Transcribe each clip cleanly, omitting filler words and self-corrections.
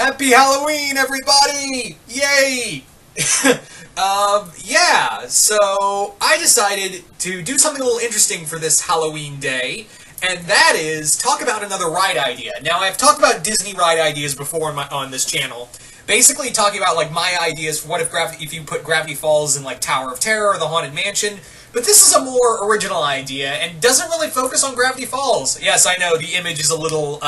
Happy Halloween, everybody! Yay! Yeah, so I decided to do something a little interesting for this Halloween day, and that is talk about another ride idea. Now, I've talked about Disney ride ideas before on this channel, basically talking about like my ideas for what if you put Gravity Falls in like Tower of Terror or the Haunted Mansion. But this is a more original idea and doesn't really focus on Gravity Falls. Yes, I know the image is a little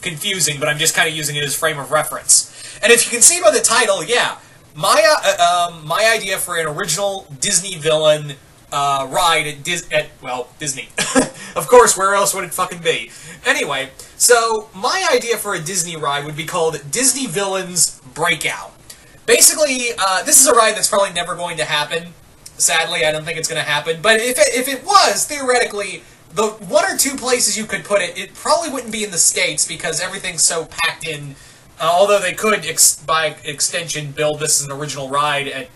confusing, but I'm just kind of using it as frame of reference. And if you can see by the title, yeah, my idea for an original Disney villain ride at Disney. Of course, where else would it fucking be? Anyway, so my idea for a Disney ride would be called Disney Villains Breakout. Basically, this is a ride that's probably never going to happen. Sadly, I don't think it's going to happen. But if it was, theoretically, the one or two places you could put it, it probably wouldn't be in the States because everything's so packed in. Although they could, by extension, build this as an original ride at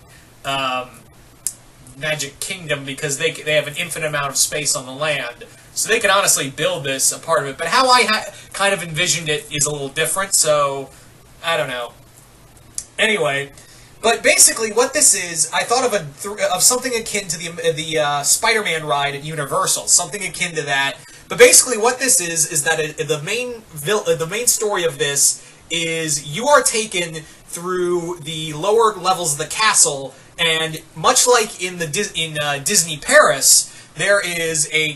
Magic Kingdom because they have an infinite amount of space on the land. So they could honestly build this a part of it. But how I kind of envisioned it is a little different, so I don't know. Anyway, but basically what this is, I thought of something akin to the Spider-Man ride at Universal, something akin to that. But basically what this is that the main story of this is you are taken through the lower levels of the castle, and much like in Disney Paris, there is a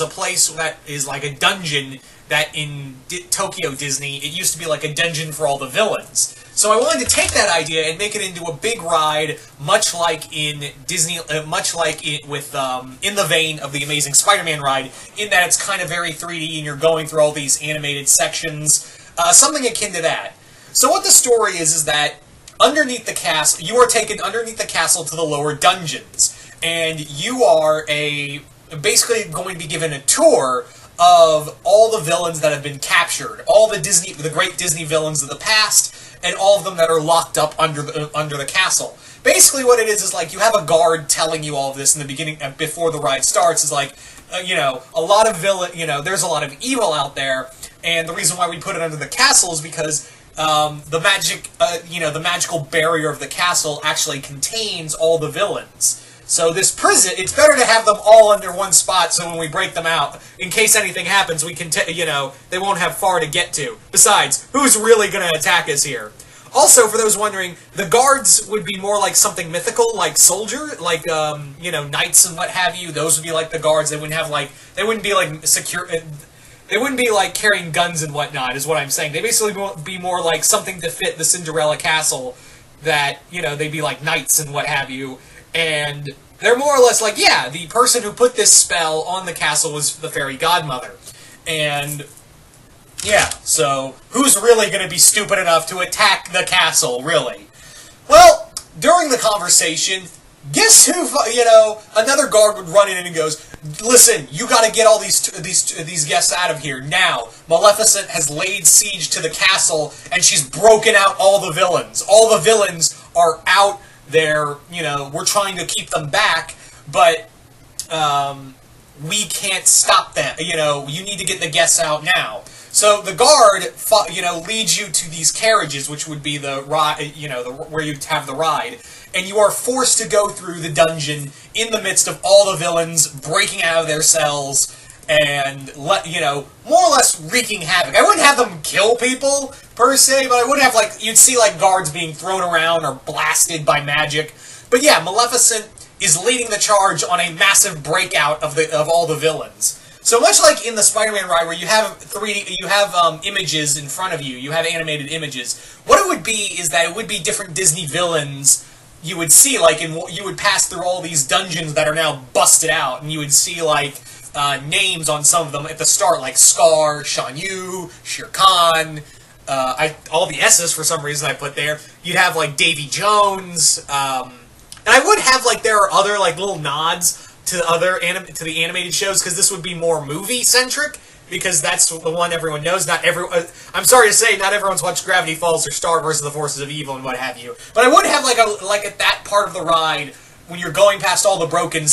place that is like a dungeon that in Tokyo Disney, it used to be like a dungeon for all the villains. So I wanted to take that idea and make it into a big ride, much like in Disney, in the vein of the Amazing Spider-Man ride, in that it's kind of very 3D and you're going through all these animated sections, something akin to that. So what the story is that underneath the castle, you are taken underneath the castle to the lower dungeons, and you are basically going to be given a tour of all the villains that have been captured, all the great Disney villains of the past, and all of them that are locked up under the castle. Basically what it is like you have a guard telling you all of this in the beginning, before the ride starts, is like, a lot of there's a lot of evil out there, and the reason why we put it under the castle is because the magical barrier of the castle actually contains all the villains. So this prison, it's better to have them all under one spot so when we break them out, in case anything happens, we can, they won't have far to get to. Besides, who's really going to attack us here? Also, for those wondering, the guards would be more like something mythical, like soldier, like, knights and what have you. Those would be like the guards. They wouldn't be like secure, they wouldn't be like carrying guns and whatnot, is what I'm saying. They basically would be more like something to fit the Cinderella castle that, they'd be like knights and what have you. And they're more or less like, yeah, the person who put this spell on the castle was the fairy godmother. And, yeah, so who's really going to be stupid enough to attack the castle, really? Well, during the conversation, guess who, another guard would run in and goes, listen, you got to get all these guests out of here now. Maleficent has laid siege to the castle, and she's broken out all the villains. All the villains are out there, we're trying to keep them back, but we can't stop them. You need to get the guests out now. So the guard, leads you to these carriages, which would be the ride, where you have the ride, and you are forced to go through the dungeon in the midst of all the villains breaking out of their cells and more or less wreaking havoc. I wouldn't have them kill people per se, but I would have you'd see guards being thrown around or blasted by magic. But yeah, Maleficent is leading the charge on a massive breakout of all the villains. So much like in the Spider-Man ride, where you have images in front of you, you have animated images. What it would be is that it would be different Disney villains you would see, you would pass through all these dungeons that are now busted out, and you would see names on some of them at the start, like Scar, Shan Yu, Shere Khan, all the S's for some reason I put there. You'd have Davy Jones, and I would have there are other little nods to the animated shows, because this would be more movie centric, because that's the one everyone knows. I'm sorry to say, not everyone's watched Gravity Falls or Star vs. the Forces of Evil and what have you. But I would have at that part of the ride when you're going past all the broken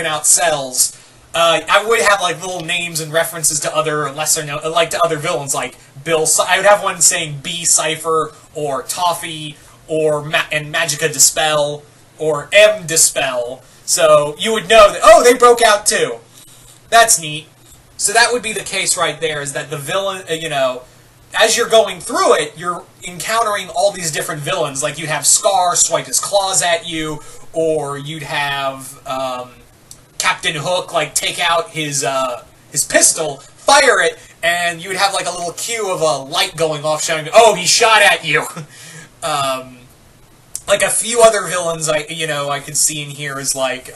out cells. I would have like little names and references to other lesser known, like to other villains, like Bill. I would have one saying B Cipher or Toffee or and Magica Dispel or M Dispel. So you would know that, oh, they broke out too. That's neat. So that would be the case right there, is that the villain, as you're going through it, you're encountering all these different villains. Like, you'd have Scar swipe his claws at you, or you'd have Captain Hook, like, take out his pistol, fire it, and you would have, like, a little cue of a light going off showing, oh, he shot at you. Like, a few other villains I could see in here is, like,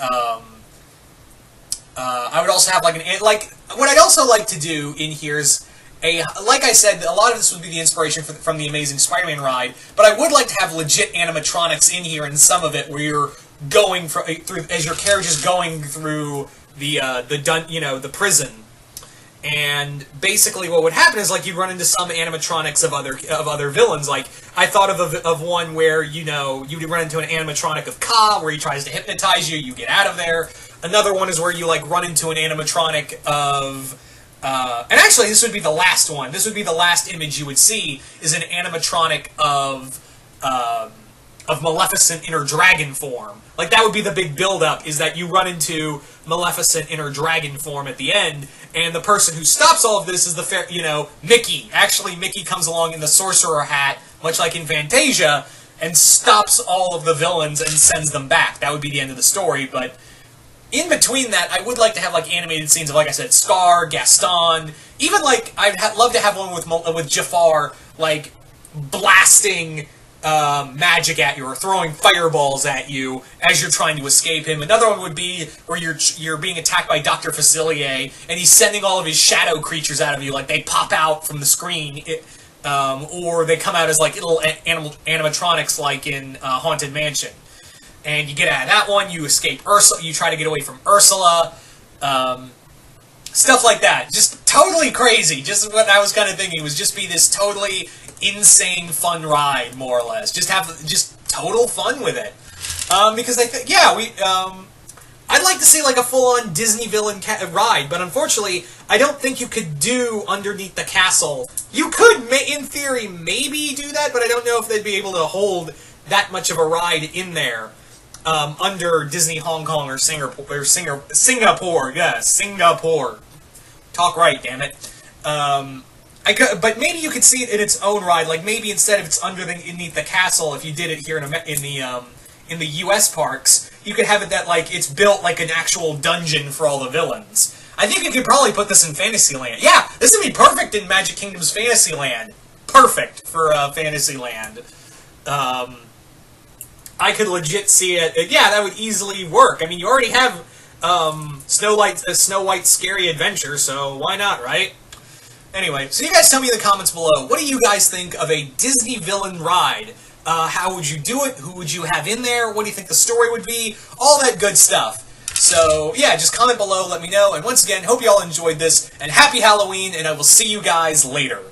I would also have, like, what I'd also like to do in here is, like I said, a lot of this would be the inspiration from the Amazing Spider-Man ride, but I would like to have legit animatronics in here in some of it, where you're going through, as your carriage is going through the prison. And basically what would happen is, like, you'd run into some animatronics of other villains. Like, I thought of one where, you'd run into an animatronic of Ka, where he tries to hypnotize you, you get out of there. Another one is where you, like, run into an animatronic of... and actually, this would be the last one. This would be the last image you would see, is an animatronic of Maleficent in her dragon form. Like, that would be the big build-up, is that you run into Maleficent in her dragon form at the end, and the person who stops all of this is Mickey. Actually, Mickey comes along in the sorcerer hat, much like in Fantasia, and stops all of the villains and sends them back. That would be the end of the story, but in between that, I would like to have, like, animated scenes of, like I said, Scar, Gaston, even, like, I'd love to have one with Jafar, like, blasting magic at you, or throwing fireballs at you as you're trying to escape him. Another one would be where you're being attacked by Dr. Facilier, and he's sending all of his shadow creatures out of you, like, they pop out from the screen, or they come out as, like, little animatronics, like in Haunted Mansion. And you get out of that one, you escape Ursula, you try to get away from Ursula, stuff like that. Just totally crazy. Just what I was kind of thinking was just be this totally insane fun ride, more or less. Just have total fun with it. Because I think, I'd like to see, like, a full-on Disney villain ride, but unfortunately, I don't think you could do Underneath the Castle. You could, in theory, maybe do that, but I don't know if they'd be able to hold that much of a ride in there. Under Disney Hong Kong or Singapore, yes, Singapore. Talk right, damn it. But maybe you could see it in its own ride. Like, maybe instead of it's underneath the castle, if you did it here in the U.S. parks, you could have it that, like, it's built like an actual dungeon for all the villains. I think you could probably put this in Fantasyland. Yeah, this would be perfect in Magic Kingdom's Fantasyland. Perfect for Fantasyland. I could legit see it. Yeah, that would easily work. I mean, you already have Snow White's Scary Adventure, so why not, right? Anyway, so you guys tell me in the comments below, what do you guys think of a Disney villain ride? How would you do it? Who would you have in there? What do you think the story would be? All that good stuff. So, yeah, just comment below, let me know. And once again, hope you all enjoyed this, and happy Halloween, and I will see you guys later.